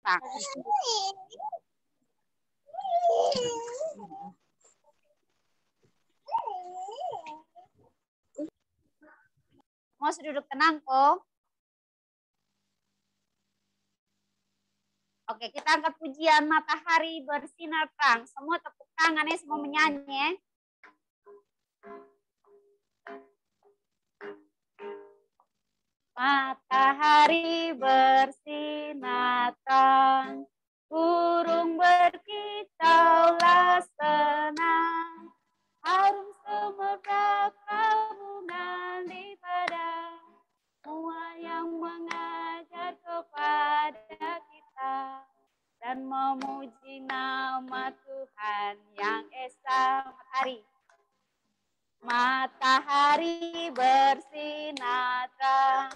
Tang. Mau duduk tenang kok. Oke, kita angkat pujian matahari bersinar terang. Semua tepuk tangannya, semua menyanyi. Matahari bersinar terang, burung berkicaulah senang, harum semerbak bunga di padang, semua yang mengajar kepada kita dan memuji nama Tuhan yang esa. Matahari bersinar terang,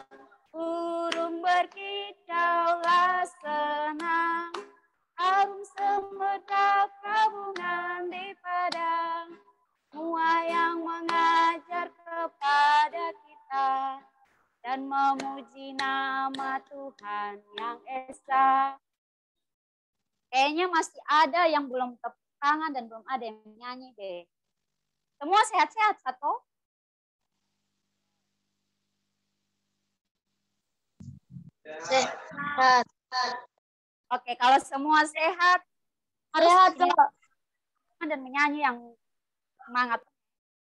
burung berkicaulah senang, harum semerbak bunga di padang, semua yang mengajar kepada kita dan memuji nama Tuhan yang esa. Kayaknya masih ada yang belum tepuk tangan dan belum ada yang nyanyi deh. Semua sehat-sehat, satu? Sehat. Oke, kalau semua sehat, harus sehat dan menyanyi yang semangat.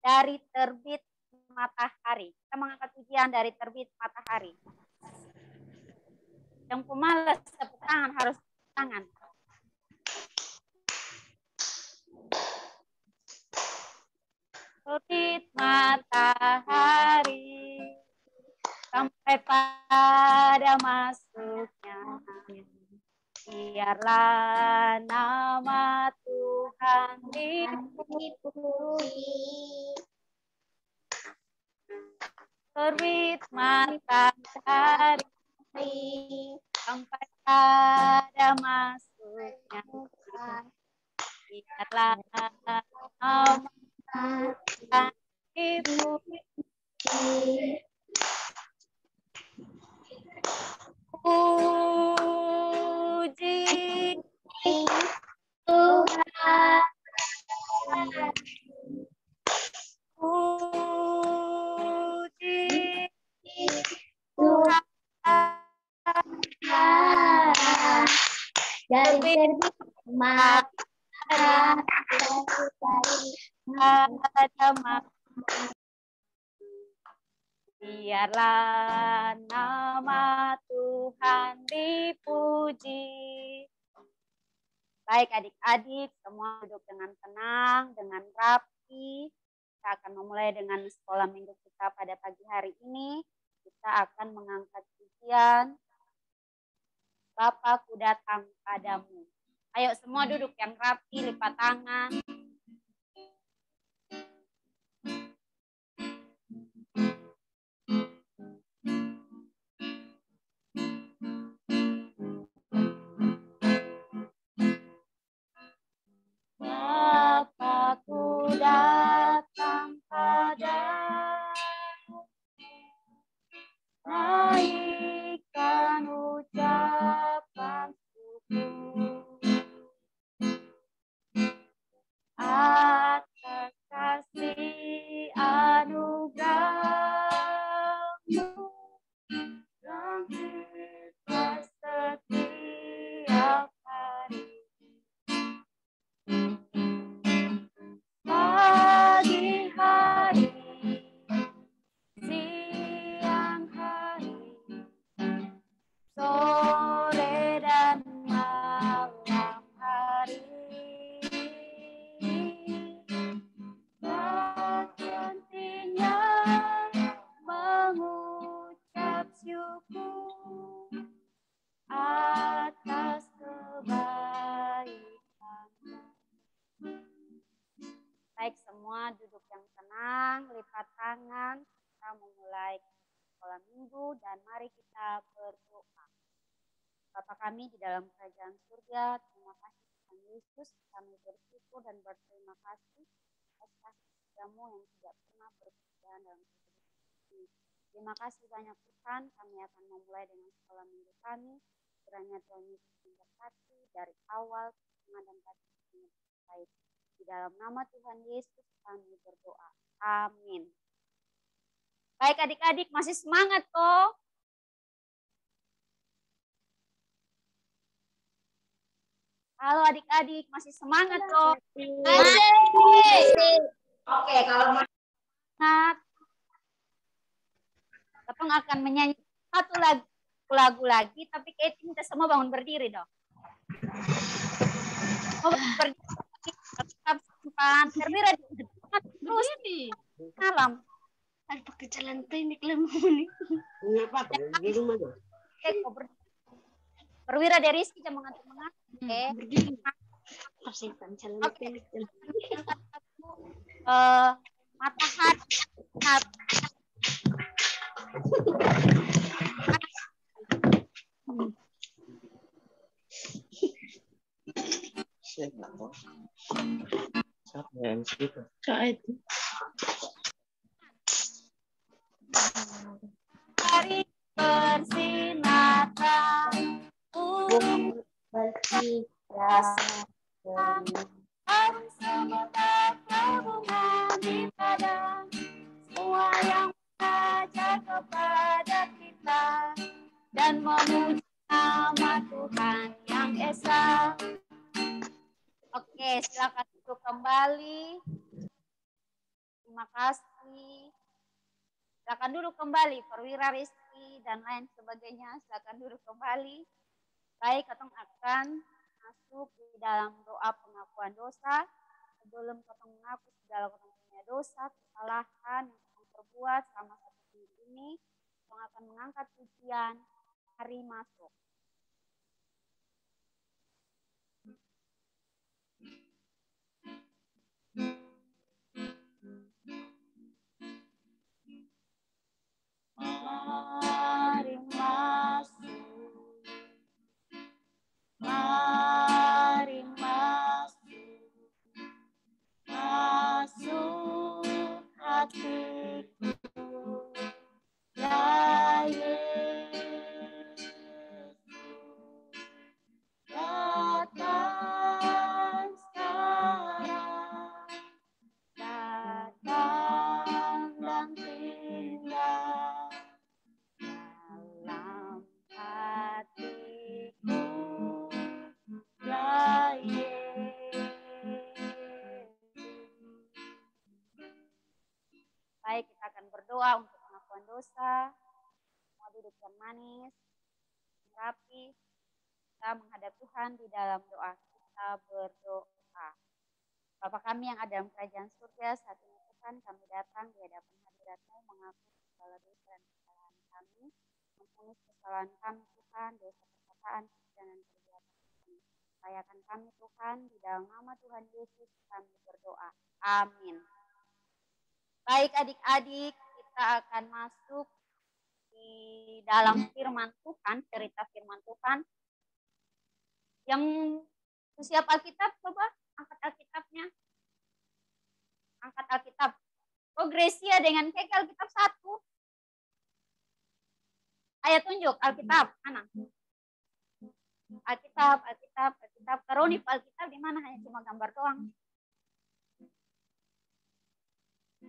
Dari terbit matahari. Kita mengangkat pujian dari terbit matahari. Yang pemalas tepuk tangan harus tepuk tangan. Terbit matahari sampai pada masuknya, biarlah nama Tuhan dipuji. Terbit matahari sampai pada masuknya, biarlah nama Tuhan dipuji. Puji Tuhan, puji Tuhan, dari terbit matahari pada masuknya, biarlah nama Tuhan dipuji. Baik adik-adik, semua duduk dengan tenang, dengan rapi. Kita akan memulai dengan sekolah minggu kita pada pagi hari ini. Kita akan mengangkat pujian Bapakku datang padamu. Ayo semua duduk yang rapi, lipat tangan. Bapakku datang padamu, naikkan ucapan syukur atas kasih anugerah-Mu yang kita setiap hari. Pagi hari, siang hari, sore dan malam hari, bergantinya mengucap syukur atas kebaikan. Baik, semua duduk yang tenang, lipat tangan. Kita memulai sekolah minggu dan mari kita berdoa. Bapa kami di dalam kerajaan surga, terima kasih Tuhan Yesus, kami bersyukur dan berterima kasih atas kasih setiamu yang tidak pernah berkesudahan dalam kehidupan kami. Terima kasih banyak Tuhan, kami akan memulai dengan sekolah minggu kami. kiranya Tuhan Yesus memberkati dari awal tengah dan sampai di dalam nama Tuhan Yesus kami berdoa. Amin. Baik adik-adik, masih semangat kok? Halo adik-adik, masih semangat kok? Masih. Oke, kalau semangat, kita akan menyanyi satu lagu lagi, tapi kita semua bangun berdiri dong. Mau berdiri, tetap simpan. Termira terus malam. Ada pakai celana pendek lemon. Ngapa di rumah tuh? Perwira dari Rizky jam mengantuk-mengantuk. Berdiri. Simpan celana pendek. Matahari. Siapa yang situ? Itu. Hari bersinar harus semerbak hubungan di padang semua yang mengajak kepada kita dan memuji nama Tuhan yang esa. Oke, silakan duduk kembali. Terima kasih. Silakan duduk kembali, Perwira, Rizky, dan lain sebagainya. Silakan duduk kembali. Baik, kita akan masuk di dalam doa pengakuan dosa. Sebelum kita mengaku segala kita punya dosa, kesalahan yang kita perbuat selama satu minggu ini, kita akan mengangkat pujian Mari Masuk. Mari masuk, mari masuk, masuk hatiku, ya Yesus, datang sekarang, datang dan tinggal dalam hatiku, ya Yesus. Baik, kita akan berdoa untuk pengakuan dosa. Mau duduk yang manis, rapi. Kita menghadap Tuhan di dalam doa. Kita berdoa. Bapa kami yang ada dalam kerajaan surga, saat ini Tuhan kami datang di hadapan hadirat-Mu mengaku segala dosa dan kesalahan kami. Ampuni kesalahan kami Tuhan, dosa perkataan, pikiran dan perbuatan kami. Rayakan kami Tuhan, di dalam nama Tuhan Yesus kami berdoa. Amin. Baik adik-adik, kita akan masuk di dalam firman Tuhan, cerita firman Tuhan. Yang siap Alkitab, coba angkat Alkitabnya. Angkat Alkitab. Oh, Gracia dengan Keke Alkitab 1. Ayo tunjuk Alkitab, mana? Alkitab. Karunif Alkitab di mana? Hanya cuma gambar doang.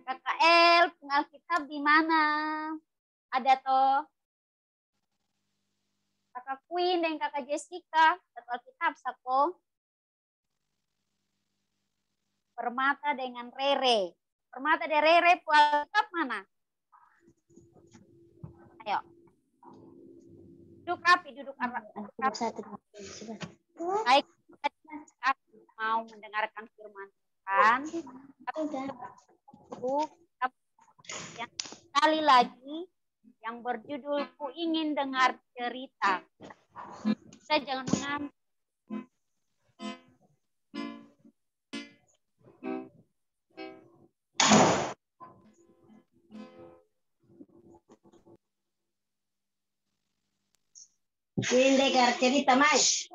Kakak El, Alkitab di mana? Ada toh. Kakak Queen dan Kakak Jessica, satu Alkitab, satu. Permata dengan Rere. Permata dan Rere, Alkitab mana? Ayo. Duduk rapi, duduk rapi. Baik, kita mau mendengarkan firman Tuhan. Yang sekali lagi yang berjudul Ku Ingin Dengar Cerita. Kita jangan mengambil. Ingin dengar cerita, Mas.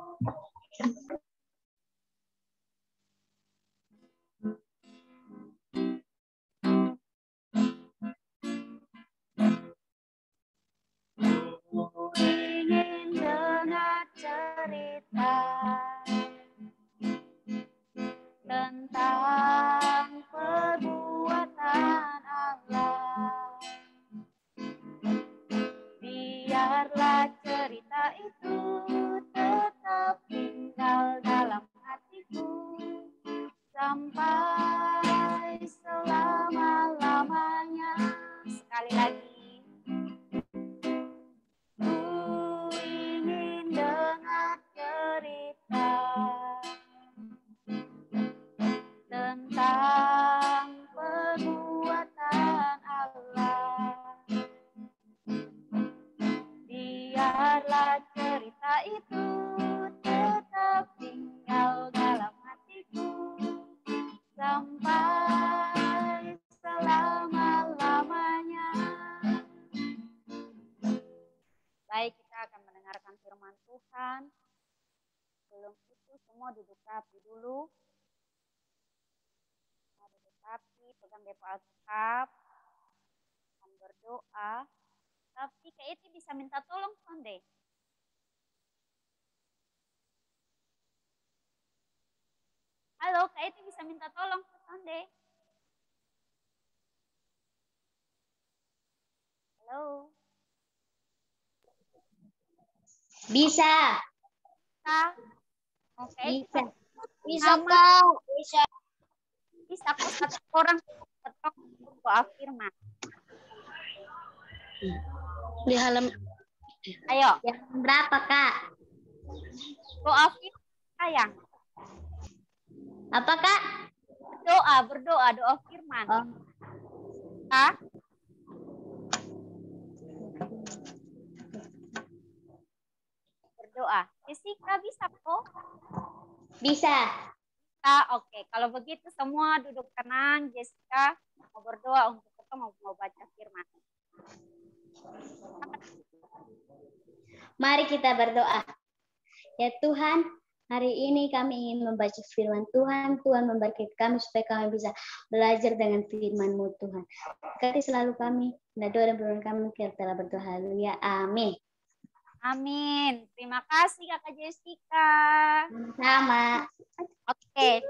Ku ingin dengar tentang perbuatan Allah. Biarlah cerita itu tetap tinggal dalam hatiku sampai selama-lamanya. Sekali lagi. Ku ingin dengar cerita tentang perbuatan Allah. Biarlah cerita itu tetap tinggal dalam hatiku sampai selama-lamanya. Baik, kita akan mendengarkan firman Tuhan. Sebelum itu semua duduk rapi dulu. Duduk rapi, pegang depo Alkitab, dan berdoa. Tapi Kak Eti bisa minta tolong Sonde. Halo, Kak Eti bisa minta tolong ke Sonde. Halo. Bisa. Oke. Bisa, Kak. Bisa. Bisa kok satu orang ketok doa firman. Di halaman. Ayo. Yang berapa, Kak? Doa firman sayang. Apa, Kak? Berdoa firman. Oh. Kak? Berdoa. Jessica bisa kok? Bisa. Oke. Kalau begitu semua duduk tenang. Jessica mau berdoa untuk kita mau baca firman. Mari kita berdoa. Ya Tuhan, hari ini kami ingin membaca firman Tuhan. Tuhan memberkati kami supaya kami bisa belajar dengan firman-Mu Tuhan. Berkati selalu kami. Dan doa dan permohonan kami kita telah berdoa. Haleluya. Amin. Amin. Terima kasih Kakak Jessica. Sama. Oke,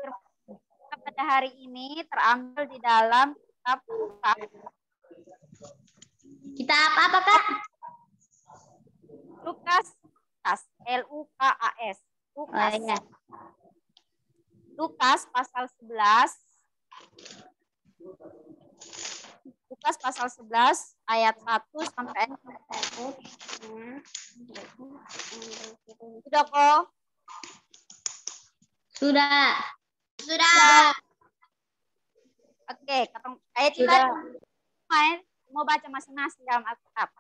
pada hari ini terambil di dalam kitab Lukas. Kitab apa, Kak? Lukas, Lukas. Oh, iya. Lukas pasal 11. Lukas pasal 11 ayat 1 sampai 4. Sudah kok? Sudah. Oke, ayat kita mau baca masing-masing dalam Alkitab.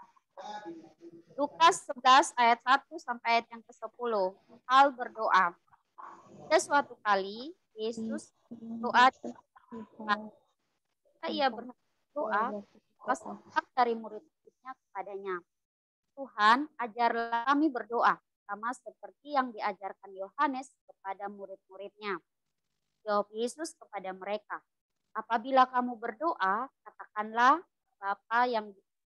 Lukas 11 ayat 1 sampai ayat yang ke-10. Hal berdoa. Pada suatu kali Yesus berdoa. Ia berdoa dari murid-muridnya kepadanya. Tuhan, ajarlah kami berdoa sama seperti yang diajarkan Yohanes kepada murid-muridnya. Jawab Yesus kepada mereka, apabila kamu berdoa, katakanlah,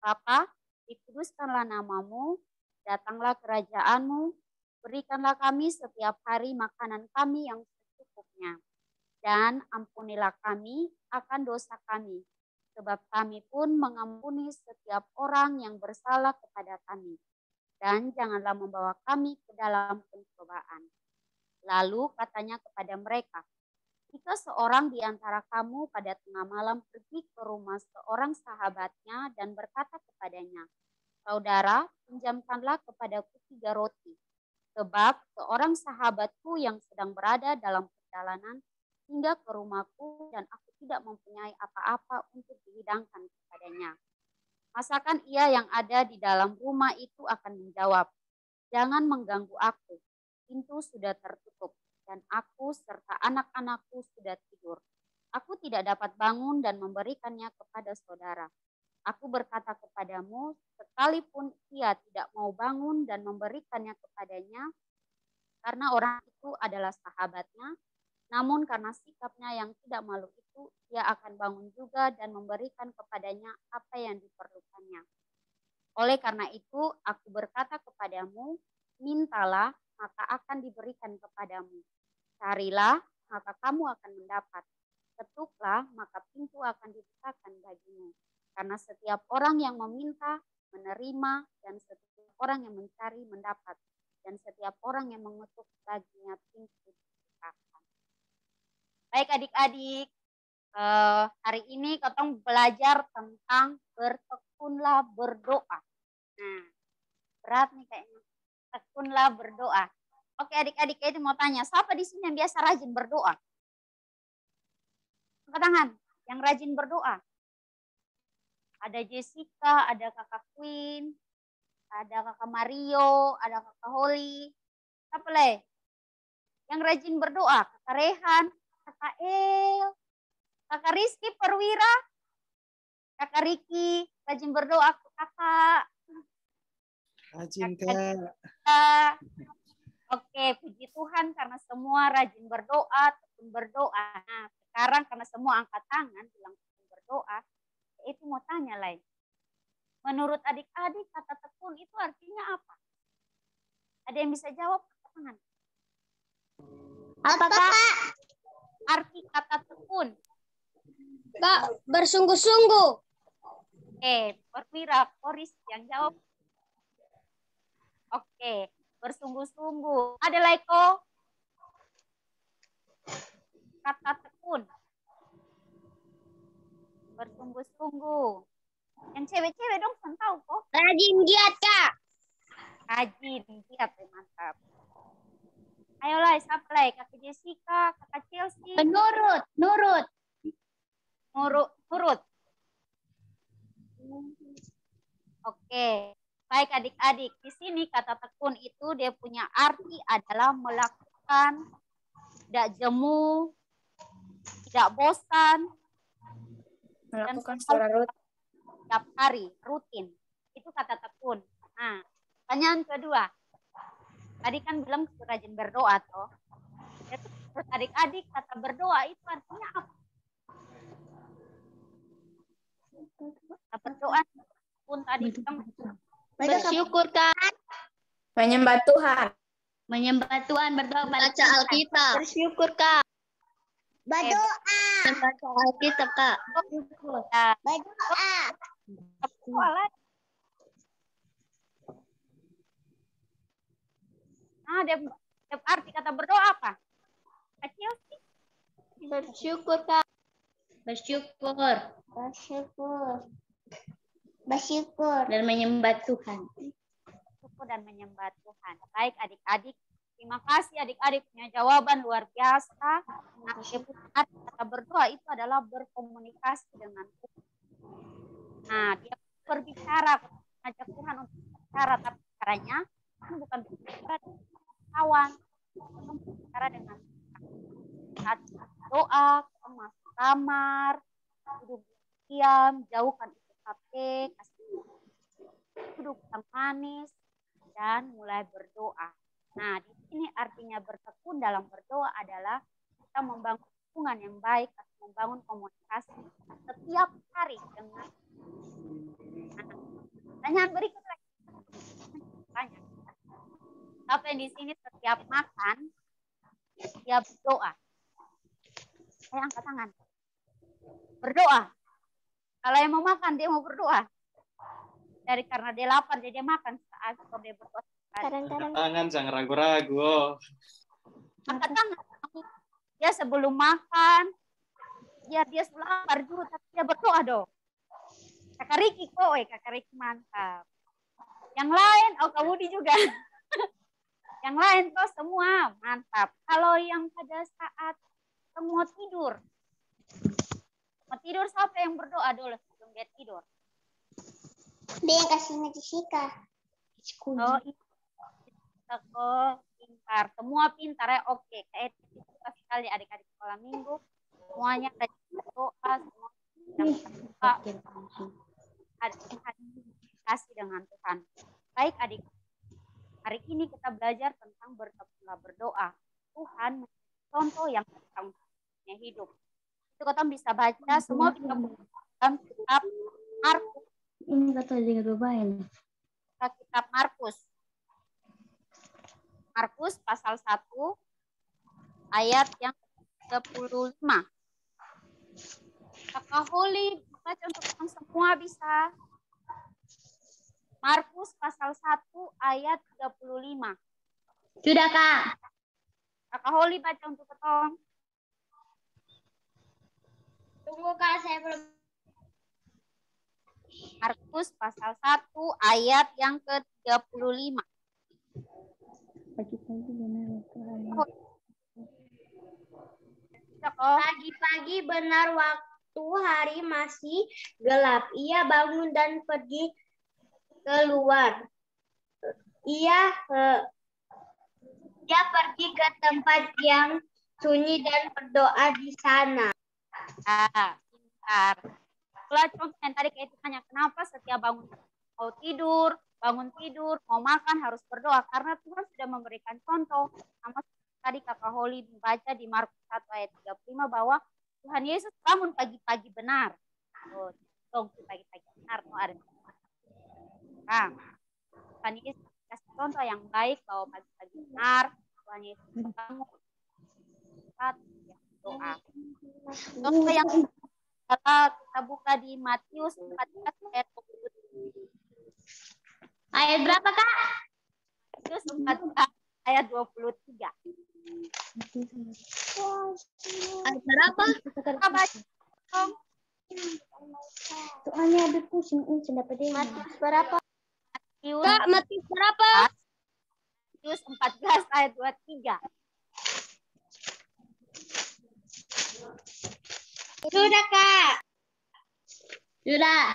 Bapa, dikuduskanlah namamu, datanglah kerajaanmu, berikanlah kami setiap hari makanan kami yang secukupnya, dan ampunilah kami akan dosa kami, sebab kami pun mengampuni setiap orang yang bersalah kepada kami. Dan janganlah membawa kami ke dalam pencobaan. Lalu katanya kepada mereka, jika seorang di antara kamu pada tengah malam pergi ke rumah seorang sahabatnya dan berkata kepadanya, saudara, pinjamkanlah kepadaku 3 roti, sebab seorang sahabatku yang sedang berada dalam perjalanan hingga ke rumahku dan aku tidak mempunyai apa-apa untuk dihidangkan kepadanya. Masakan ia yang ada di dalam rumah itu akan menjawab, jangan mengganggu aku, pintu sudah tertutup dan aku serta anak-anakku sudah tidur. Aku tidak dapat bangun dan memberikannya kepada saudara. Aku berkata kepadamu, sekalipun ia tidak mau bangun dan memberikannya kepadanya, karena orang itu adalah sahabatnya, namun karena sikapnya yang tidak malu itu, ia akan bangun juga dan memberikan kepadanya apa yang diperlukannya. Oleh karena itu, aku berkata kepadamu, mintalah maka akan diberikan kepadamu. Carilah, maka kamu akan mendapat. Ketuklah, maka pintu akan dibukakan bagimu. Karena setiap orang yang meminta, menerima, dan setiap orang yang mencari, mendapat. Dan setiap orang yang mengetuk, baginya pintu dibukakan. Baik adik-adik, hari ini kita belajar tentang bertekunlah berdoa. Nah, berat nih kayaknya. Tekunlah berdoa. Oke adik-adik, itu mau tanya, siapa di sini yang biasa rajin berdoa? Angkat tangan, yang rajin berdoa. Ada Jessica, ada kakak Queen, ada kakak Mario, ada kakak Holly. Siapa lagi? Yang rajin berdoa, kakak Rehan, kakak El, kakak Rizky Perwira, kakak Riki, rajin berdoa kakak. Rajin, Kak. Oke, puji Tuhan karena semua rajin berdoa, tekun berdoa. Nah, sekarang karena semua angkat tangan bilang tekun berdoa, itu mau tanya lain. Menurut adik-adik kata tekun itu artinya apa? Ada yang bisa jawab? Tangan. Apa, Kak? Arti kata tekun. Kak, bersungguh-sungguh. Oke, Perwira, Koris yang jawab. Oke, bersungguh-sungguh. Ada Laiko? Kata tekun. Bersungguh-sungguh. Yang cewek-cewek dong, kan tahu kok. Rajin giat, Kak. Rajin, giat, mantap. Ayolah, siapa lagi? Kakak Jessica, kakak Chelsea. Nurut. Nurut. Oke. Baik adik-adik, di sini kata tekun itu dia punya arti adalah melakukan, tidak jemu, tidak bosan, Melakukan secara rutin. setiap hari, rutin. Itu kata tekun. Nah, pertanyaan kedua. Tadi kan bilang rajin berdoa toh. Terus adik-adik kata berdoa itu artinya apa? Kata berdoa pun tadi bilang Bersyukur, Kak. Menyembah Tuhan. Menyembah Tuhan, berdoa pada Baca Alkitab. Bersyukur, Kak. berdoa. Membaca Alkitab, Kak. Nah, Berdoa. berdoa lagi. Nah, dia arti kata berdoa apa? Kecil sih. Bersyukur, Kak. Bersyukur. Bersyukur. Dan menyembah Tuhan. Bersyukur dan menyembah Tuhan. Baik adik-adik. Terima kasih adik-adik punya jawaban luar biasa. Nah, arti kata berdoa itu adalah berkomunikasi dengan Tuhan. Nah, dia berbicara, mengajak Tuhan untuk berbicara, tapi caranya bukan berbicara dengan kawan, berbicara dengan Tuhan. Saat doa, masuk kamar, duduk diam, jauhkan itu HP, duduk yang manis, dan mulai berdoa. Nah, di sini artinya bertekun dalam berdoa adalah kita membangun hubungan yang baik atau membangun komunikasi setiap hari dengan. Nah, pertanyaan berikutnya. Banyak. Tapi di sini setiap makan dia berdoa. Saya angkat tangan. Berdoa. Kalau yang mau makan dia mau berdoa. Karena dia lapar jadi dia makan saat dia berdoa. Tangan jangan ragu-ragu. Angkat tangan. Dia sebelum makan, dia lapar juga tapi dia berdoa dong. Kakak Riki kok, kakak Riki mantap. Yang lain, Kak Budi juga. Yang lain tuh semua mantap. Kalau yang pada saat semua tidur, siapa yang berdoa dulu sebelum dia tidur? Dia yang kasihnya Jessica. Oh iya. Kok pintar, semua pintar ya. Oke, kayak suka sekali adik-adik sekolah minggu. Semuanya tadi berdoa, semua ada komunikasi dengan Tuhan. Baik adik, hari ini kita belajar tentang bertekunlah berdoa. Tuhan contoh yang kita punya hidup. Itu kita bisa baca semua dalam kitab Markus. Ini kata dia berdoain. Kitab Markus. Markus pasal 1 ayat yang 35. Kakak Holly baca untuk teman semua bisa. Markus pasal 1 ayat 35. Sudah, Kak. Kakak Holly baca untuk ketong. Tunggu, Kak, saya belum. Markus pasal 1 ayat yang ke-35. Pagi-pagi benar waktu hari masih gelap. Ia bangun dan pergi keluar. Ia pergi ke tempat yang sunyi dan berdoa di sana. Bentar. Itulah contoh yang tadi kayak tanya, kenapa setiap bangun tidur, mau makan harus berdoa. Karena Tuhan sudah memberikan contoh. Sama tadi Kakak Holly membaca di Markus 1 ayat 35 bahwa Tuhan Yesus bangun pagi-pagi benar. Pagi-pagi benar. Nah, Tuhan Yesus kasih contoh yang baik bahwa pagi-pagi benar. Tuhan Yesus bangun doa. Contoh yang kita buka di Matius 14 ayat 23. Ayat berapa, Kak? Matius 14 ayat 23. Ayat berapa? Soalnya ada pusing dapat dia. Matius berapa? Kak, Matius berapa? Matius 14 ayat 23. Sudah, Kak. Sudah.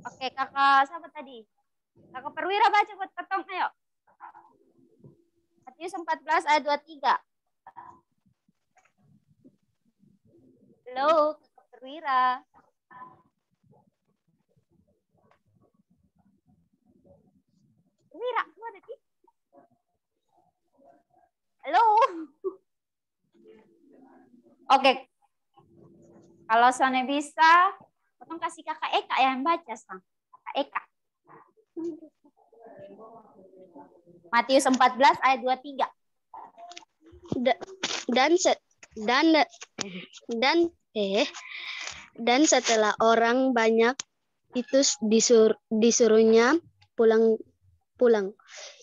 Oke, Kakak siapa tadi? Kakak Perwira baca buat ketong, ayo. Matius 14 ayat 23. Halo, Kakak Perwira. Perwira, lu ada di? Halo. Oke. Kalau soalnya bisa, potong kasih Kakak Eka yang baca, Sang. Kakak Eka. Matius 14 ayat 23. Dan setelah orang banyak itu disuruhnya pulang.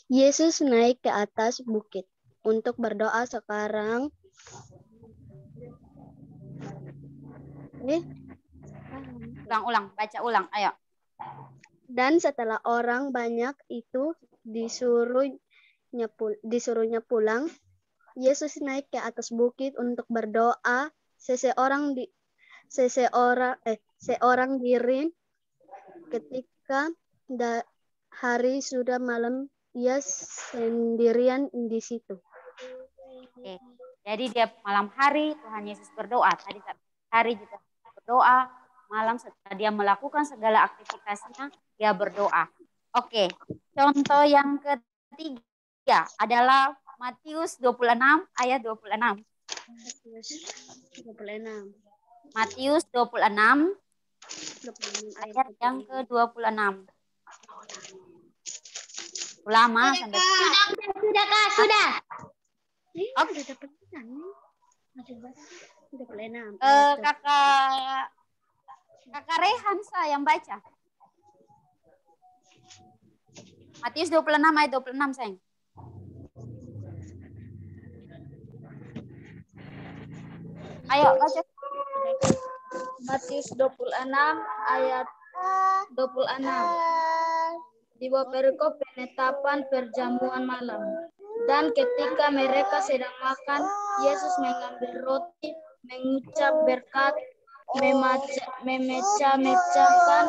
Yesus naik ke atas bukit untuk berdoa sekarang. Ulang, baca ulang, ayo. Dan setelah orang banyak itu disuruhnya pulang, Yesus naik ke atas bukit untuk berdoa. Seorang diri ketika hari sudah malam, ia sendirian di situ. Oke. Jadi dia malam hari Tuhan Yesus berdoa. Tadi hari juga berdoa, malam setelah dia melakukan segala aktivitasnya, dia berdoa. Oke. Contoh yang ketiga adalah Matius 26 ayat 26. Matius 26 ayat yang ke-26. Lama sampai Sudah, Kak, sudah. Oke. Kakak Rehansa yang baca. Matius 26 ayat 26, sayang. Ayo baca. Matius 26 ayat 26. Di bawah perikop penetapan perjamuan malam. Dan ketika mereka sedang makan, Yesus mengambil roti, mengucap berkat, memecah-mecahkan,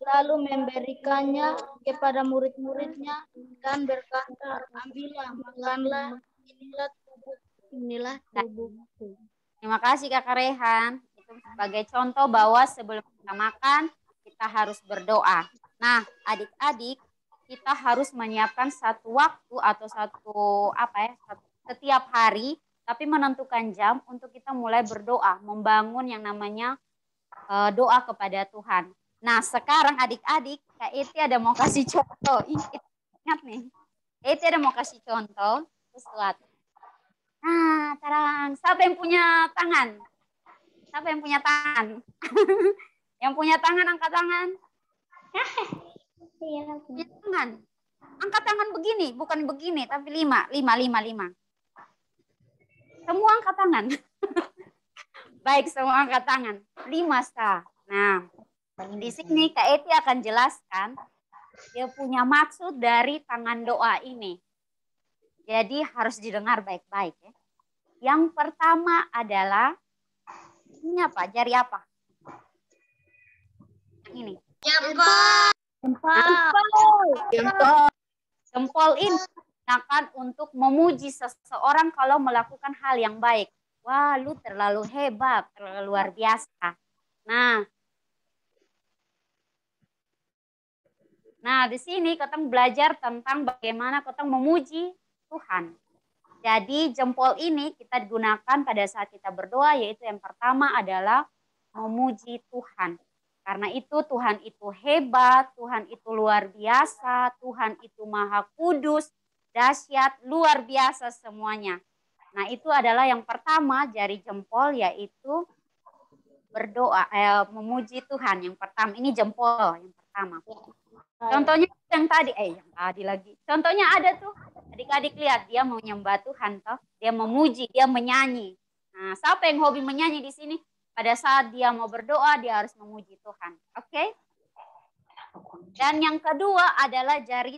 lalu memberikannya kepada murid-muridnya dan berkata, ambillah, makanlah, inilah tubuhku. Terima kasih Kakak Rehan. Itu sebagai contoh bahwa sebelum kita makan, kita harus berdoa. Nah, adik-adik, kita harus menyiapkan satu waktu atau setiap hari, tapi menentukan jam untuk kita mulai berdoa, membangun yang namanya doa kepada Tuhan. Nah, sekarang adik-adik, Kak Eti ada mau kasih contoh. Ingat nih. Kak Eti ada mau kasih contoh sesuatu. Nah, tarang. Siapa yang punya tangan? Siapa yang punya tangan? Yang punya tangan, angkat tangan. Punya tangan. Angkat tangan begini, bukan begini, tapi 5. Semua angkat tangan. Baik, semua angkat tangan. 5 sah. Nah, di sini Kak Eti akan jelaskan dia punya maksud dari tangan doa ini. Jadi harus didengar baik-baik ya. Yang pertama adalah ini apa? Jari apa? Ini. Jempol ini digunakan untuk memuji seseorang kalau melakukan hal yang baik. Wah, lu terlalu hebat, terlalu luar biasa. Nah, di sini keteng belajar tentang bagaimana keteng memuji Tuhan. Jadi jempol ini kita digunakan pada saat kita berdoa, yaitu yang pertama adalah memuji Tuhan. Karena itu Tuhan itu hebat, Tuhan itu luar biasa, Tuhan itu maha kudus, dahsyat, luar biasa semuanya. Nah, itu adalah yang pertama, jari jempol, yaitu berdoa, memuji Tuhan. Yang pertama, ini jempol yang pertama. Contohnya yang tadi lagi. Contohnya ada tuh, adik-adik lihat, dia mau nyembah Tuhan toh, dia memuji, dia menyanyi. Nah, siapa yang hobi menyanyi di sini? Pada saat dia mau berdoa, dia harus memuji Tuhan. Oke? Dan yang kedua adalah jari,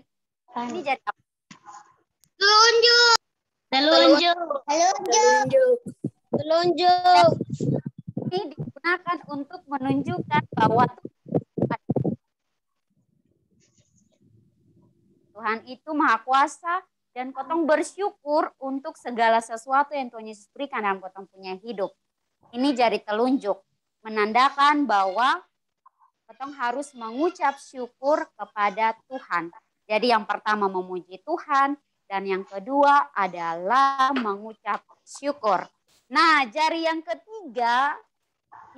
ini jari apa? Telunjuk. Ini digunakan untuk menunjukkan bahwa Tuhan itu maha kuasa dan kotong bersyukur untuk segala sesuatu yang Tuhan Yesus berikan dalam kotong punya hidup. Ini jari telunjuk, menandakan bahwa kotong harus mengucap syukur kepada Tuhan. Jadi yang pertama memuji Tuhan dan yang kedua adalah mengucap syukur. Nah, jari yang ketiga,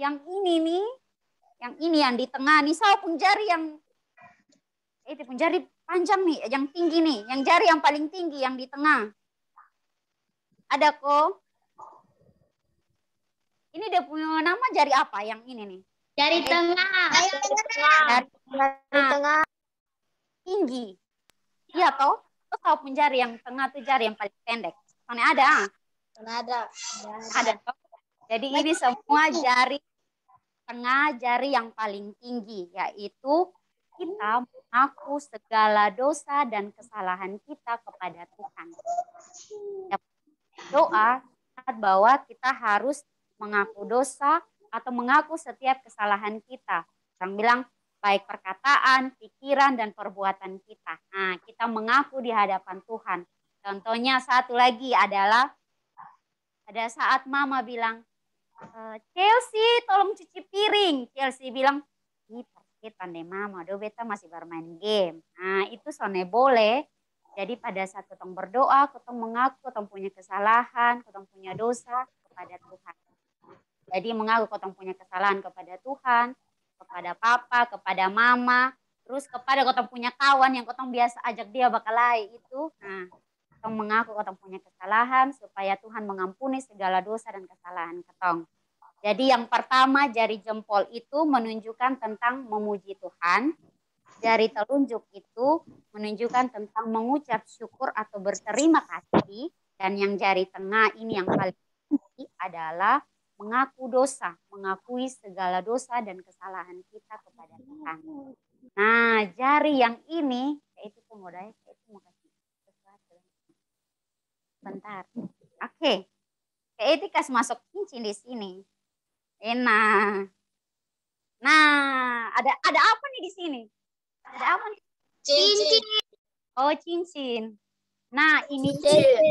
yang ini nih, yang di tengah nih, saya pun jari yang itu pun jari panjang nih, yang tinggi nih, yang jari yang paling tinggi yang di tengah. Ada kok? Ini dia punya nama jari apa yang ini nih? Jari tengah. Jari tengah. Tinggi. Iya toh? Terus tahu pun jari yang tengah tuh jari yang paling pendek. Mana ada? Ada toh? Jadi ini semua jari tengah, jari yang paling tinggi, yaitu kita mengaku segala dosa dan kesalahan kita kepada Tuhan. Doa bahwa kita harus mengaku dosa atau mengaku setiap kesalahan kita. Orang bilang baik perkataan, pikiran, dan perbuatan kita. Nah, kita mengaku di hadapan Tuhan. Contohnya satu lagi adalah pada saat mama bilang, Chelsea tolong cuci piring. Chelsea bilang, kita deh mama, do beta masih bermain game. Nah, itu sone boleh. Jadi pada saat ketong berdoa, ketong mengaku ketong punya kesalahan, ketong punya dosa kepada Tuhan. Jadi mengaku ketong punya kesalahan kepada Tuhan, kepada papa, kepada mama, terus kepada ketong punya kawan yang ketong biasa ajak dia bakalai itu. Nah, ketong mengaku ketong punya kesalahan supaya Tuhan mengampuni segala dosa dan kesalahan ketong. Jadi yang pertama jari jempol itu menunjukkan tentang memuji Tuhan. Jari telunjuk itu menunjukkan tentang mengucap syukur atau berterima kasih. Dan yang jari tengah ini yang paling tinggi adalah mengaku dosa, mengakui segala dosa dan kesalahan kita kepada Tuhan. Nah, jari yang ini, itu pemodalnya, itu mau kasih sesuatu. Bentar. Oke. Itu kasih masuk cincin di sini. Enak. Nah, ada apa nih di sini? Ada apa nih? Cincin. Oh, cincin. Nah, ini cincin.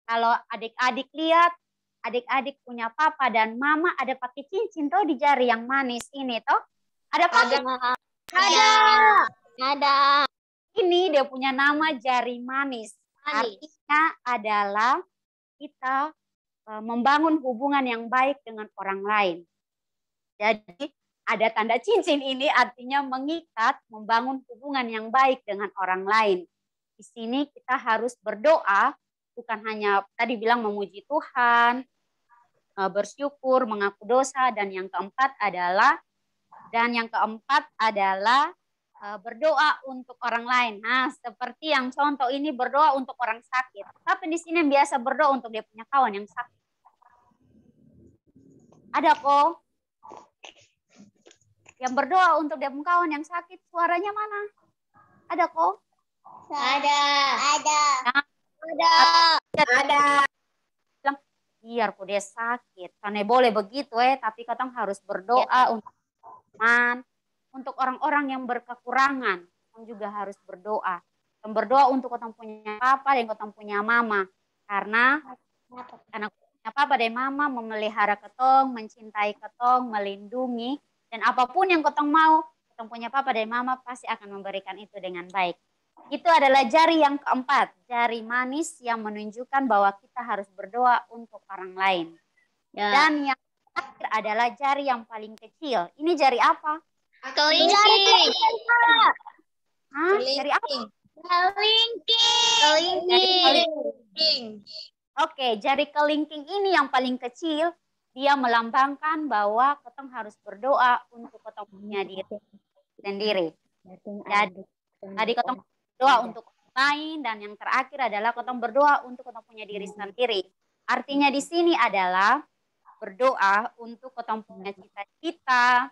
Kalau adik-adik lihat, adik-adik punya papa dan mama ada pakai cincin toh di jari yang manis ini toh? Ada pakai? Ada. Ini dia punya nama jari manis. Artinya adalah kita membangun hubungan yang baik dengan orang lain. Jadi ada tanda cincin ini artinya mengikat, membangun hubungan yang baik dengan orang lain. Di sini kita harus berdoa, bukan hanya tadi bilang memuji Tuhan, bersyukur, mengaku dosa, dan yang keempat adalah berdoa untuk orang lain. Nah, seperti yang contoh ini berdoa untuk orang sakit. Tapi di sini yang biasa berdoa untuk dia punya kawan yang sakit. Ada kok yang berdoa untuk dia punya kawan yang sakit, suaranya mana? Ada kok? Ada. Biar kok dia sakit. Karena boleh begitu tapi kadang harus berdoa untuk teman, untuk orang-orang yang berkekurangan. Kita juga harus berdoa. Dan berdoa untuk kita punya papa dan kita punya mama. Karena punya papa dan mama memelihara ketong, mencintai ketong, melindungi. Dan apapun yang ketong mau, ketong punya papa dan mama pasti akan memberikan itu dengan baik. Itu adalah jari yang keempat, jari manis yang menunjukkan bahwa kita harus berdoa untuk orang lain. Ya. Dan yang terakhir adalah jari yang paling kecil. Ini jari apa? Kelingking. Jari apa? Kelingking. Oke, jari kelingking ini yang paling kecil, dia melambangkan bahwa ketong harus berdoa untuk ketong punya diri sendiri. Tadi ketong berdoa untuk orang lain, dan yang terakhir adalah ketong berdoa untuk ketong punya diri sendiri. Artinya di sini adalah berdoa untuk ketong punya cita-cita,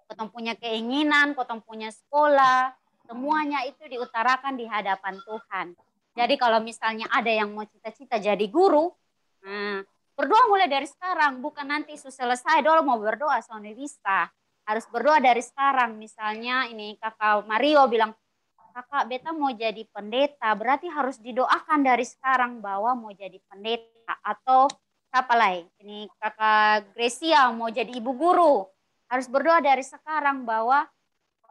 ketong punya keinginan, ketong punya sekolah, semuanya itu diutarakan di hadapan Tuhan. Jadi kalau misalnya ada yang mau cita-cita jadi guru, berdoa mulai dari sekarang, bukan nanti selesai dulu mau berdoa soalnya bisa. Harus berdoa dari sekarang. Misalnya ini kakak Mario bilang, kakak beta mau jadi pendeta, berarti harus didoakan dari sekarang bahwa mau jadi pendeta. Atau siapa lagi? Ini kakak Gracia mau jadi ibu guru, harus berdoa dari sekarang bahwa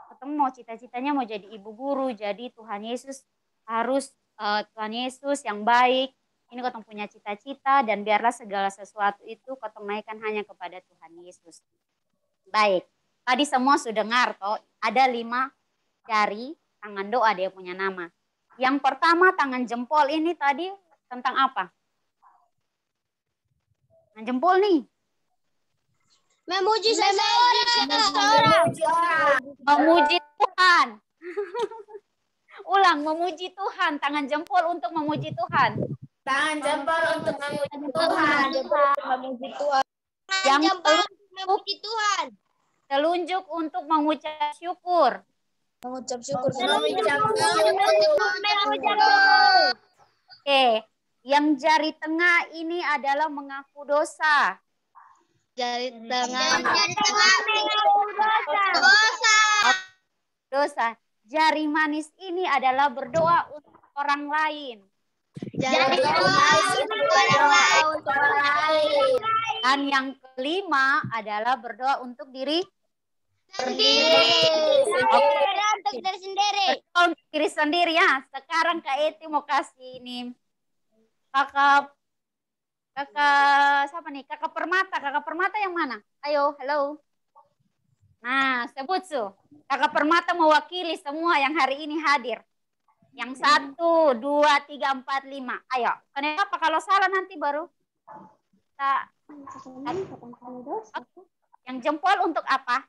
ketemu mau cita-citanya mau jadi ibu guru. Jadi Tuhan Yesus harus Tuhan Yesus yang baik. Ini ketemu punya cita-cita, dan biarlah segala sesuatu itu ketemu naikkan hanya kepada Tuhan Yesus. Baik, tadi semua sudah dengar toh, ada 5 jari tangan doa dia punya nama. Yang pertama tangan jempol ini tadi tentang apa? Tangan jempol nih. Memuji seseorang. Memuji Tuhan. Ulang, memuji Tuhan. Tangan jempol untuk memuji Tuhan. Tangan jempol untuk memuji Tuhan. Memuji Tuhan. Yang Memuji Tuhan. telunjuk untuk mengucap syukur. Mengucap syukur. Oke, yang jari tengah ini adalah mengaku dosa. Jari tengah. Dosa. Jari manis ini adalah berdoa untuk orang lain. Jari manis berdoa untuk orang lain. Dan yang kelima adalah berdoa untuk diri sendiri. Untuk diri sendiri. Untuk diri sendiri ya. Sekarang Kak Eti mau kasih ini kakak siapa nih? Kakak Permata. Kakak Permata yang mana? Ayo, halo. Nah, sebut su. Kakak Permata mewakili semua yang hari ini hadir. Yang 1, 2, 3, 4, 5. Ayo. Kenapa kalau salah nanti baru kita. Yang jempol untuk apa?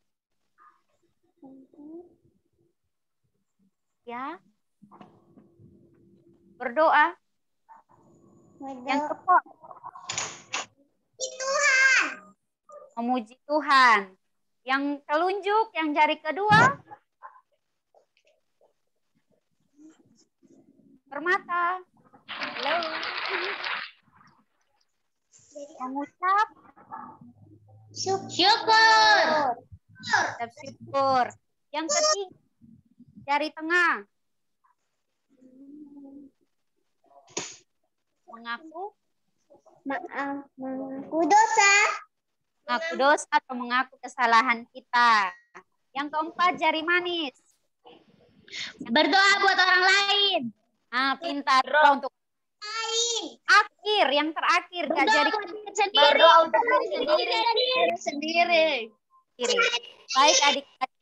Ya. Berdoa. Yang keempat. Tuhan. Memuji Tuhan. Yang telunjuk, yang jari kedua. Permata. Halo. Mengucap Syukur. ucap syukur. Yang ketiga, jari tengah. Mengaku dosa. Mengaku dosa atau mengaku kesalahan kita. Yang keempat, jari manis. Berdoa buat orang lain. Nah, pintar untuk yang terakhir, Kak, jari sendiri. Berdoa untuk diri sendiri. diri. Baik adik-adik,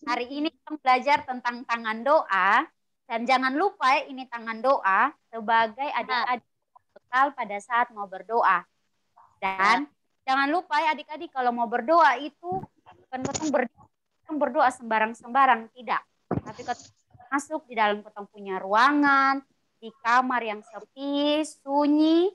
hari ini kita belajar tentang tangan doa. Dan jangan lupa ya, ini tangan doa sebagai adik-adik bekal pada saat mau berdoa. Dan jangan lupa ya adik-adik, kalau mau berdoa itu bukan ketong berdoa sembarang-sembarang, tidak. Tapi ketong masuk di dalam ketong punya ruangan, di kamar yang sepi, sunyi.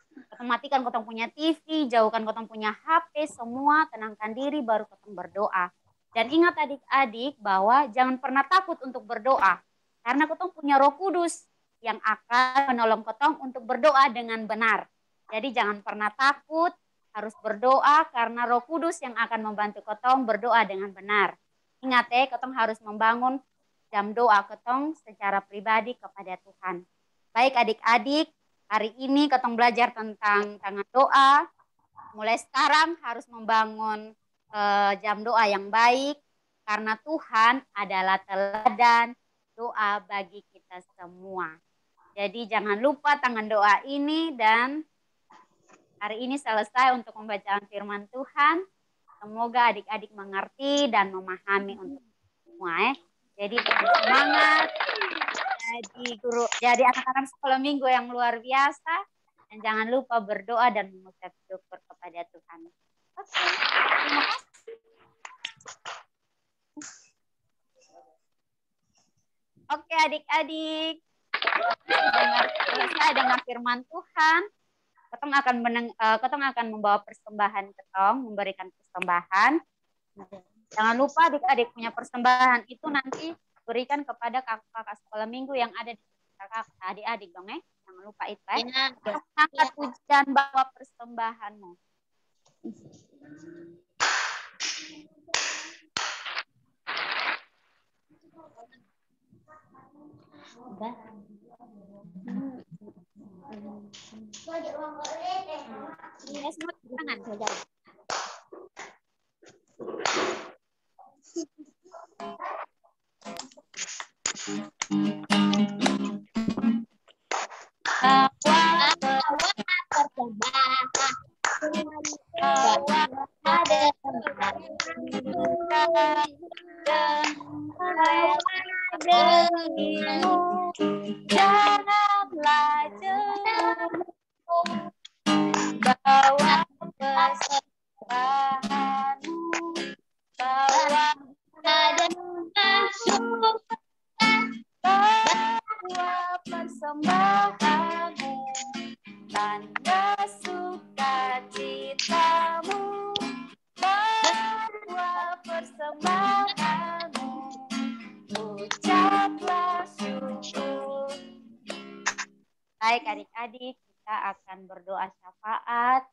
Ketong matikan ketong punya TV, jauhkan ketong punya HP, semua tenangkan diri baru ketong berdoa. Dan ingat adik-adik bahwa jangan pernah takut untuk berdoa. Karena ketong punya Roh Kudus yang akan menolong ketong untuk berdoa dengan benar. Jadi jangan pernah takut, harus berdoa karena Roh Kudus yang akan membantu ketong berdoa dengan benar. Ingat ya, ketong harus membangun jam doa ketong secara pribadi kepada Tuhan. Baik adik-adik, hari ini ketong belajar tentang tangan doa. Mulai sekarang harus membangun jam doa yang baik karena Tuhan adalah teladan doa bagi kita semua. Jadi jangan lupa tangan doa ini, dan hari ini selesai untuk pembacaan firman Tuhan. Semoga adik-adik mengerti dan memahami untuk semua. Jadi semangat. Jadi anak-anak sekolah minggu yang luar biasa. Dan jangan lupa berdoa dan mengucap syukur kepada Tuhan. Oke, terima kasih. Oke adik-adik, selesai dengar firman Tuhan, ketong akan membawa persembahan ketong, memberikan persembahan. Jangan lupa adik-adik punya persembahan itu nanti berikan kepada kakak sekolah minggu yang ada di kakak adik-adik dong ya. Jangan lupa itu ya. Angkat pujian bawa persembahanmu. Semua tangan. Janganlah jemu, bawa persembahanmu, bawa persembahanmu, tanda sukacitamu, bawa persembahanmu, ucaplah syukur. Baik adik-adik, kita akan berdoa syafaat.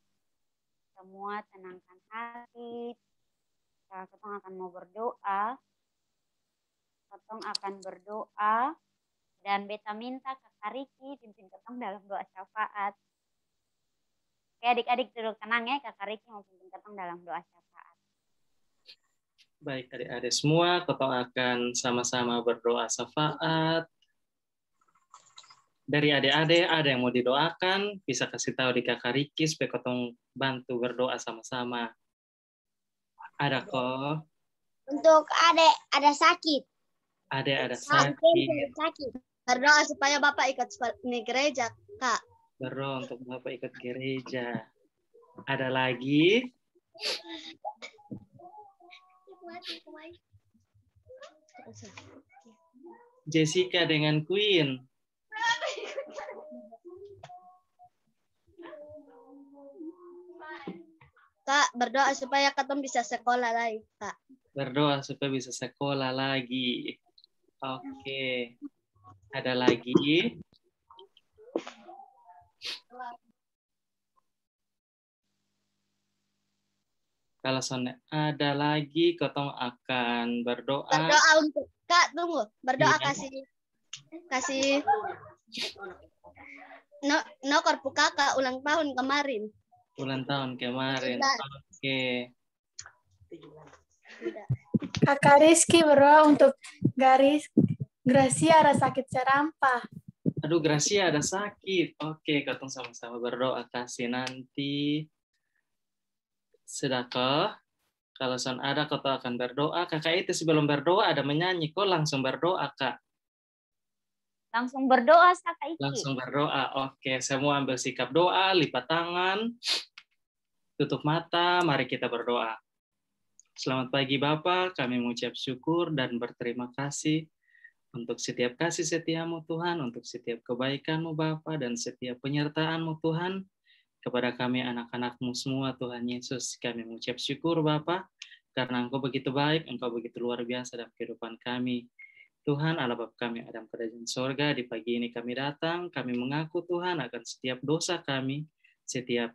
Semua tenangkan hati. Ketong akan mau berdoa. Ketong akan berdoa. Dan beta minta Kakak Riki pimpin ketong dalam doa syafaat. Oke adik-adik duduk tenang ya. Kakak Riki mau pimpin ketong dalam doa syafaat. Baik adik-adik semua, ketong akan sama-sama berdoa syafaat. Dari adik-adik ada yang mau didoakan, bisa kasih tahu di Kakak Riki supaya ketong bantu berdoa sama-sama. Ada kok? Untuk adek ada sakit. Ada sakit. Berdoa supaya Bapak ikut di gereja, Kak. Berdoa untuk Bapak ikut gereja. Ada lagi? Jessica dengan Queen. Kak, berdoa supaya ketemu bisa sekolah lagi, Kak. Berdoa supaya bisa sekolah lagi. Oke. Ada lagi? Kalau ada lagi, ketong akan berdoa. Berdoa untuk Kak, tunggu. Berdoa Iya. kasih no korpu Kakak ulang tahun kemarin. Ulang tahun kemarin. Oke. Kakak Rizky berdoa untuk Gracia ada sakit serampah. Aduh, Gracia ada sakit. Oke, ketong sama-sama berdoa kasih nanti. Sedekah. Kalau son ada kau tahu akan berdoa, kakak itu sebelum berdoa ada menyanyi, kok langsung berdoa kak. Langsung berdoa Kak Iki. Langsung berdoa, oke. Semua ambil sikap doa, lipat tangan, tutup mata, mari kita berdoa. Selamat pagi Bapak, kami mengucap syukur dan berterima kasih untuk setiap kasih setiamu Tuhan, untuk setiap kebaikanmu Bapak, dan setiap penyertaanmu Tuhan, kepada kami anak-anak-Mu semua Tuhan Yesus. Kami mengucap syukur Bapa karena Engkau begitu baik, Engkau begitu luar biasa dalam kehidupan kami. Tuhan Allah Bapa kami ada di kerajaan sorga, di pagi ini kami datang, kami mengaku Tuhan akan setiap dosa kami, setiap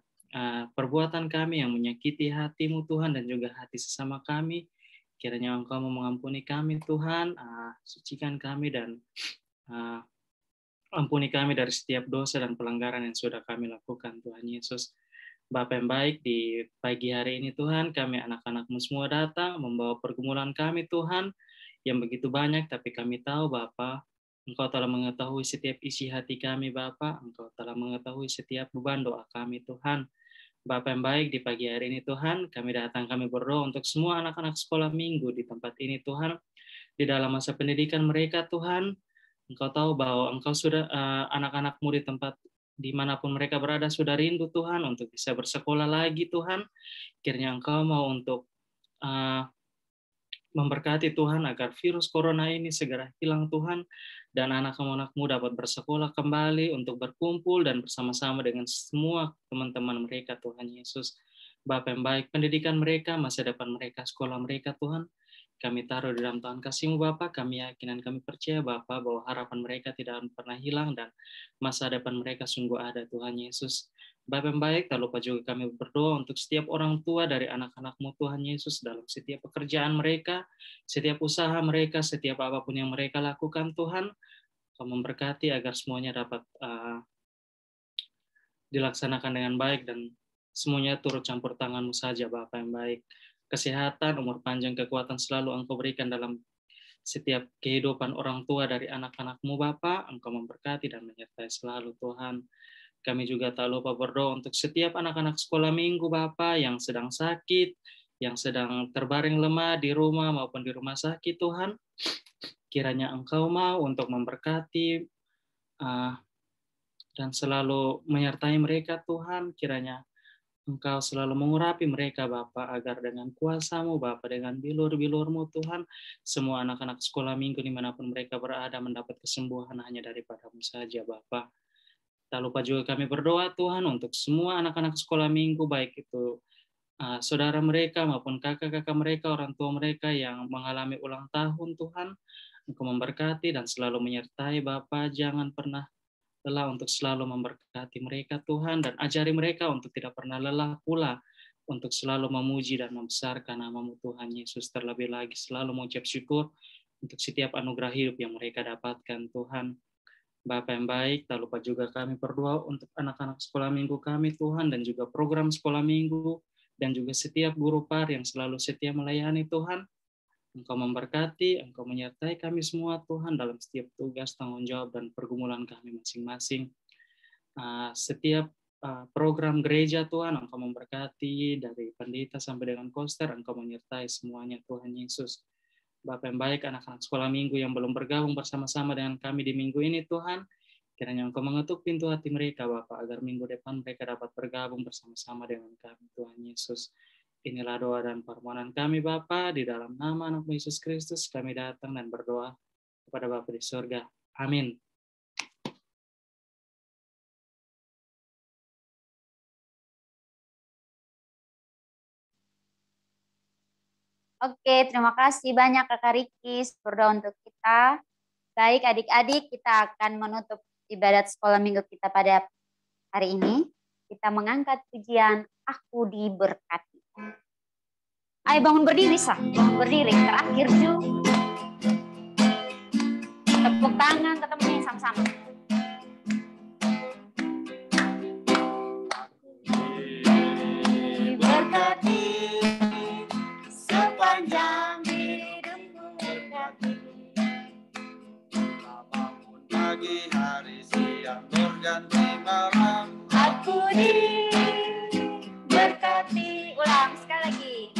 perbuatan kami yang menyakiti hati-Mu Tuhan dan juga hati sesama kami. Kiranya Engkau mau mengampuni kami Tuhan, sucikan kami dan ampuni kami dari setiap dosa dan pelanggaran yang sudah kami lakukan, Tuhan Yesus. Bapa yang baik, di pagi hari ini Tuhan, kami anak-anak-Mu semua datang, membawa pergumulan kami Tuhan, yang begitu banyak, tapi kami tahu Bapa, Engkau telah mengetahui setiap isi hati kami Bapa, Engkau telah mengetahui setiap beban doa kami Tuhan. Bapa yang baik, di pagi hari ini Tuhan, kami datang, kami berdoa untuk semua anak-anak sekolah minggu di tempat ini Tuhan, di dalam masa pendidikan mereka Tuhan. Engkau tahu bahwa Engkau sudah anak-anak-Mu di tempat dimanapun mereka berada sudah rindu Tuhan untuk bisa bersekolah lagi Tuhan. Kiranya Engkau mau untuk memberkati Tuhan agar virus corona ini segera hilang Tuhan, dan anak-anak-Mu dapat bersekolah kembali untuk berkumpul dan bersama-sama dengan semua teman-teman mereka Tuhan Yesus. Bapa yang baik, pendidikan mereka, masa depan mereka, sekolah mereka Tuhan, kami taruh di dalam Tuhan kasih-Mu Bapa, kami yakin dan kami percaya Bapa bahwa harapan mereka tidak pernah hilang dan masa depan mereka sungguh ada Tuhan Yesus. Bapa yang baik, tak lupa juga kami berdoa untuk setiap orang tua dari anak-anak-Mu Tuhan Yesus dalam setiap pekerjaan mereka, setiap usaha mereka, setiap apapun yang mereka lakukan Tuhan, Kau memberkati agar semuanya dapat dilaksanakan dengan baik dan semuanya turut campur tangan-Mu saja Bapa yang baik. Kesehatan, umur panjang, kekuatan selalu Engkau berikan dalam setiap kehidupan orang tua dari anak-anak-Mu Bapa, Engkau memberkati dan menyertai selalu Tuhan. Kami juga tak lupa berdoa untuk setiap anak-anak sekolah minggu Bapa yang sedang sakit, yang sedang terbaring lemah di rumah maupun di rumah sakit Tuhan. Kiranya Engkau mau untuk memberkati dan selalu menyertai mereka Tuhan. Kiranya Engkau selalu mengurapi mereka Bapa, agar dengan kuasa-Mu Bapa, dengan bilur-bilur-Mu Tuhan, semua anak-anak sekolah minggu dimanapun mereka berada mendapat kesembuhan hanya daripada-Mu saja Bapa. Tak lupa juga kami berdoa Tuhan untuk semua anak-anak sekolah minggu, baik itu saudara mereka maupun kakak-kakak mereka, orang tua mereka yang mengalami ulang tahun Tuhan. Engkau memberkati dan selalu menyertai Bapa, jangan pernah lelah untuk selalu memberkati mereka Tuhan, dan ajari mereka untuk tidak pernah lelah pula untuk selalu memuji dan membesarkan nama-Mu Tuhan Yesus. Terlebih lagi selalu mengucap syukur untuk setiap anugerah hidup yang mereka dapatkan Tuhan. Bapa yang baik, tak lupa juga kami berdoa untuk anak-anak sekolah minggu kami Tuhan, dan juga program sekolah minggu, dan juga setiap guru par yang selalu setia melayani Tuhan. Engkau memberkati, Engkau menyertai kami semua Tuhan dalam setiap tugas, tanggung jawab, dan pergumulan kami masing-masing. Setiap program gereja Tuhan, Engkau memberkati dari pendeta sampai dengan koster, Engkau menyertai semuanya Tuhan Yesus. Bapa yang baik, anak-anak sekolah minggu yang belum bergabung bersama-sama dengan kami di minggu ini Tuhan, kiranya Engkau mengetuk pintu hati mereka Bapa, agar minggu depan mereka dapat bergabung bersama-sama dengan kami Tuhan Yesus. Inilah doa dan permohonan kami Bapa, di dalam nama anak-Mu Yesus Kristus kami datang dan berdoa kepada Bapa di surga. Amin. Oke, terima kasih banyak Kakak Rikis berdoa untuk kita. Baik adik-adik, kita akan menutup ibadat sekolah minggu kita pada hari ini. Kita mengangkat pujian Aku Diberkati. Ayo bangun berdiri, Sah. Bangun berdiri. Terakhir, Ju. Tepuk tangan, ketemu nih sama-sama. Diberkati sepanjang hidupmu berkati. Bangun pagi, hari, siang, berganti malam. Aku diberkati. Ulang sekali lagi.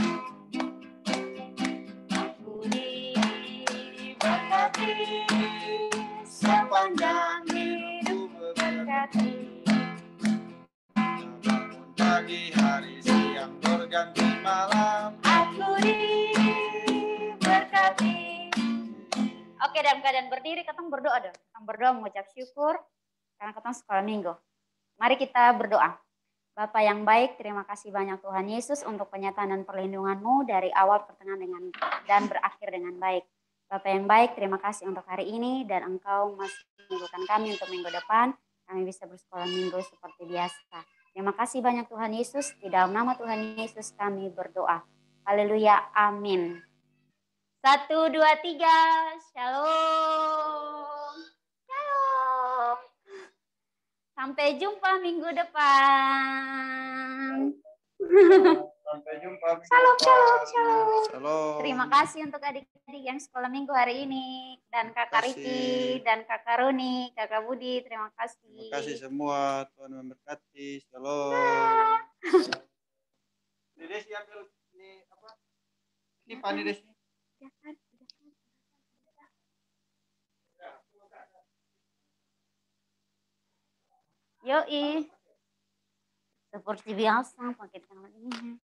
ganti malam. Aku diberkati. Oke, dalam keadaan berdiri, kita berdoa dong. Kita berdoa mengucap syukur karena kita sekolah minggu. Mari kita berdoa. Bapa yang baik, terima kasih banyak Tuhan Yesus untuk penyataan dan perlindungan-Mu dari awal, pertengahan, dan berakhir dengan baik. Bapa yang baik, terima kasih untuk hari ini dan Engkau masih menunjukkan kami untuk minggu depan. Kami bisa bersekolah minggu seperti biasa. Terima kasih banyak Tuhan Yesus. Di dalam nama Tuhan Yesus kami berdoa. Haleluya. Amin. 1, 2, 3. Shalom. Shalom. Sampai jumpa minggu depan. Sampai jumpa. Shalom, shalom, shalom. Shalom. Terima kasih untuk adik-adik yang sekolah minggu hari ini. Dan Kakak Terima kasih. Riki, dan Kakak Roni, Kakak Budi. Terima kasih. Terima kasih semua. Tuhan memberkati. Shalom. Ini Desi ambil ini apa? Ini Pani Desi. Yoi. Seperti biasa pakai tangan ini.